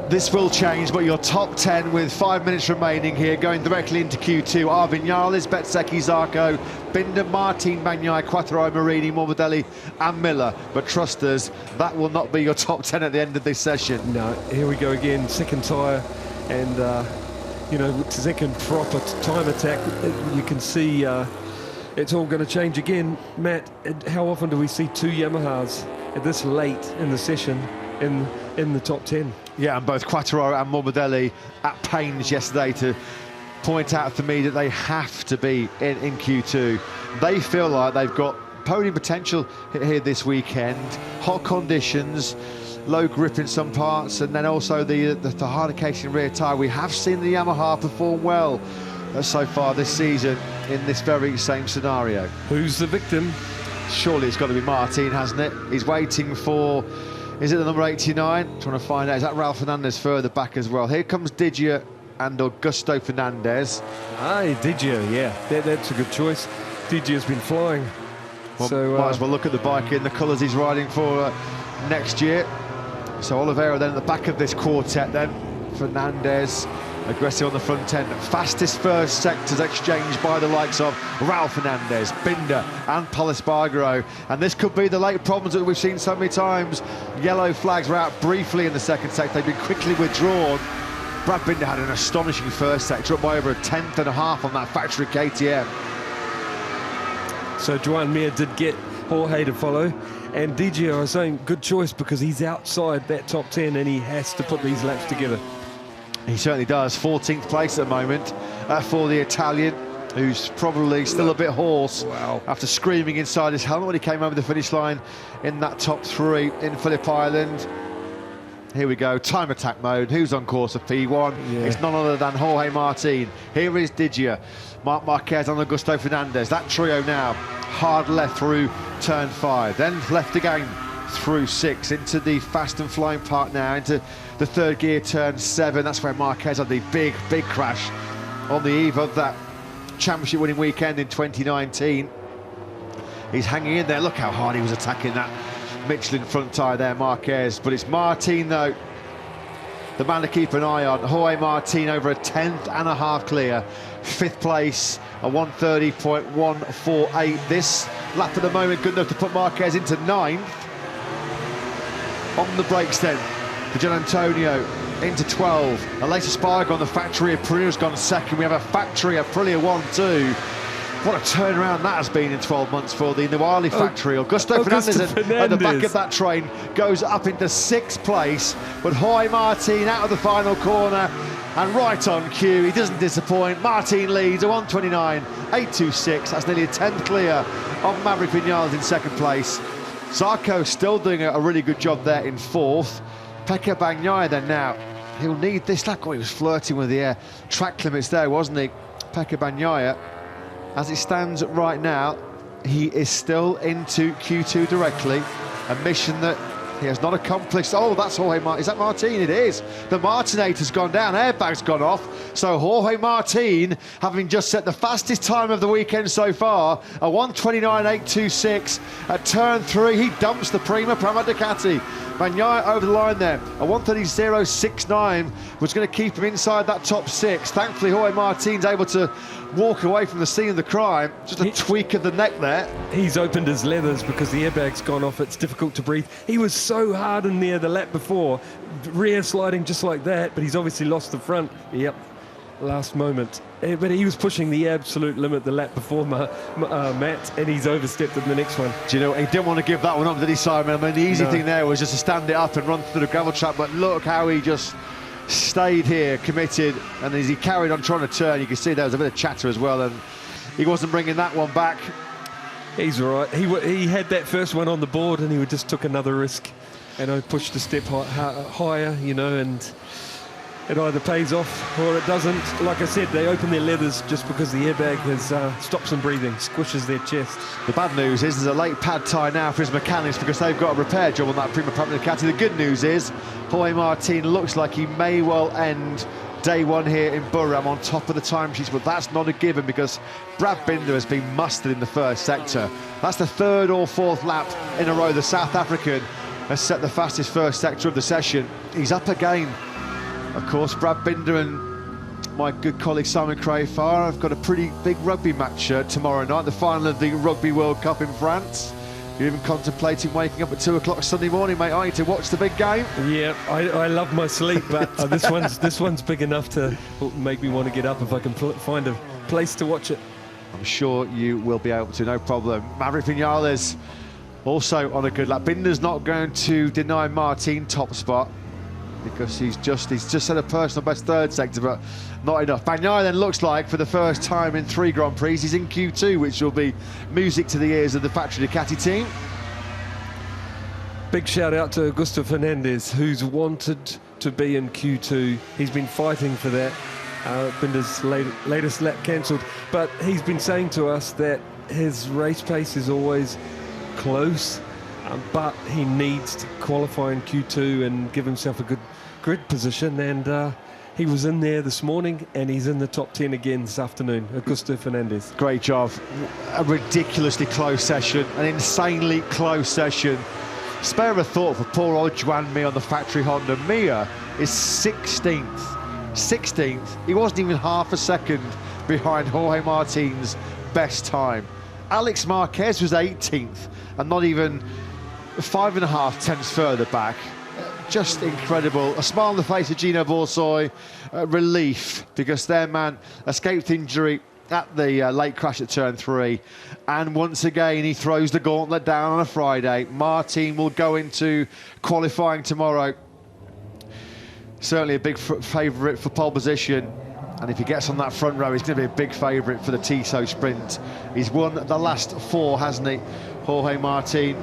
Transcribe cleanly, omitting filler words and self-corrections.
This will change, but your top 10 with 5 minutes remaining here, going directly into Q2. are Vinales, Bezzecchi, Zarco, Binder, Martin, Bagnaia, Quattro, Marini, Morbidelli and Miller. But trust us, that will not be your top 10 at the end of this session. No, here we go again, second tyre, and you know, second proper time attack. You can see it's all going to change again. Matt, how often do we see two Yamahas at this late in the session in the top 10? Yeah, and both Quattro and Morbidelli at pains yesterday to point out to me that they have to be in Q2. They feel like they've got podium potential here this weekend. Hot conditions, low grip in some parts, and then also the hard occasion rear tyre. We have seen the Yamaha perform well so far this season in this very same scenario. Who's the victim? Surely it's got to be Martin, hasn't it? He's waiting for... Is it the number 89? Trying to find out. Is that Ralph Fernandez further back as well? Here comes Didier and Augusto Fernandez. Aye, Didier, yeah. That's a good choice. Didier's been flying. Well, so might as well look at the bike in the colours he's riding for next year. So Oliveira then at the back of this quartet then. Fernandez, aggressive on the front end. Fastest first sectors exchanged by the likes of Ralph Fernandez, Binder and Pol Espargaro. And this could be the late problems that we've seen so many times. Yellow flags were out briefly in the second sector. They've been quickly withdrawn. Brad Binder had an astonishing first sector, up by over a tenth and a half on that factory KTM. So Joan Mir did get Jorge to follow. And Didier, I was saying, good choice because he's outside that top 10 and he has to put these laps together. He certainly does. 14th place at the moment for the Italian, who's probably still a bit hoarse after screaming inside his helmet when he came over the finish line in that top 3 in Phillip Island. Here we go, time attack mode. Who's on course for P1? Yeah. It's none other than Jorge Martin. Here is Didier, Marc Marquez and Augusto Fernandez. That trio now, hard left through turn 5, then left again through 6, into the fast and flying part now, into the third gear turn 7. That's where Marquez had the big crash on the eve of that championship winning weekend in 2019. He's hanging in there. Look how hard he was attacking that Michelin front tyre there, Marquez. But it's Martin though, the man to keep an eye on. Jorge Martin over a tenth and a half clear, 5th place, a 1:30.148. This lap at the moment good enough to put Marquez into 9th. On the brakes then for Gian Antonio into 12. Aleix Espargaro on the factory. Aprilia's gone 2nd. We have a factory Aprilia 1-2. What a turnaround that has been in 12 months for the Nuali factory. Augusto Fernandez at the back of that train goes up into 6th place, but Jorge Martin out of the final corner and right on cue. He doesn't disappoint. Martin leads a 1:29.826. That's nearly a 10th clear of Maverick Vinales in 2nd place. Zarco still doing a really good job there in 4th. Pecco Bagnaia then now. He'll need this lap. Oh, he was flirting with the track limits there, wasn't he? Pecco Bagnaia. As it stands right now, he is still into Q2 directly. A mission that he has not accomplished. Oh, that's Jorge Martin. Is that Martin? It is. The Martinator's gone down. Airbag's gone off. So Jorge Martin, having just set the fastest time of the weekend so far, a 1:29.826 at turn 3. He dumps the Prima Ducati. Bagnaia over the line there. A 1:30.069 was going to keep him inside that top 6. Thankfully, Jorge Martin's able to walk away from the scene of the crime. Just a tweak of the neck there. He's opened his leathers because the airbag's gone off. It's difficult to breathe. He was so hard in there the lap before, rear sliding just like that, but he's obviously lost the front. Yep, last moment. But he was pushing the absolute limit the lap before, Matt, and he's overstepped in the next one. Do you know, he didn't want to give that one up, did he, Simon? I mean, the easy thing there was just to stand it up and run through the gravel trap, but look how he just stayed here, committed, and as he carried on trying to turn, you can see there was a bit of chatter as well, and he wasn't bringing that one back. He's all right. He had that first one on the board, and he just took another risk, and I pushed a step higher, you know, and it either pays off or it doesn't. Like I said, they open their leathers just because the airbag has stops them breathing, squishes their chest. The bad news is there's a late pad tie now for his mechanics because they've got a repair job on that Prima Ducati. The good news is Jorge Martin looks like he may well end day one here in Burram on top of the timesheets, but that's not a given because Brad Binder has been mustered in the first sector. That's the 3rd or 4th lap in a row. The South African has set the fastest first sector of the session. He's up again Of course, Brad Binder and my good colleague Simon Crayfar have got a pretty big rugby match tomorrow night, the final of the Rugby World Cup in France. You're even contemplating waking up at 2 o'clock Sunday morning, mate, aren't you, to watch the big game? Yeah, I love my sleep, but this one's big enough to make me want to get up if I can find a place to watch it. I'm sure you will be able to, no problem. Maverick Vinales also on a good lap. Binder's not going to deny Martin top spot because he's just set a personal best third sector, but not enough. Bagnaia then looks like, for the first time in 3 Grand Prix, he's in Q2, which will be music to the ears of the factory Ducati team. Big shout out to Augusto Fernandez, who's wanted to be in Q2. He's been fighting for that. Binder's latest lap cancelled, but he's been saying to us that his race pace is always close, but he needs to qualify in Q2 and give himself a good grid position, and he was in there this morning and he's in the top 10 again this afternoon. Augusto Fernandez. Great job. A ridiculously close session, an insanely close session. Spare a thought for poor old Juan Mir on the factory Honda. Mir is 16th. 16th. He wasn't even half a second behind Jorge Martin's best time. Alex Marquez was 18th and not even 5.5 tenths further back. Just incredible. A smile on the face of Gino Borsoi. Relief, because their man escaped injury at the late crash at turn 3, and once again he throws the gauntlet down on a Friday. Martin will go into qualifying tomorrow, certainly a big favourite for pole position, and if he gets on that front row he's going to be a big favourite for the Tissot sprint. He's won the last 4, hasn't he, Jorge Martin?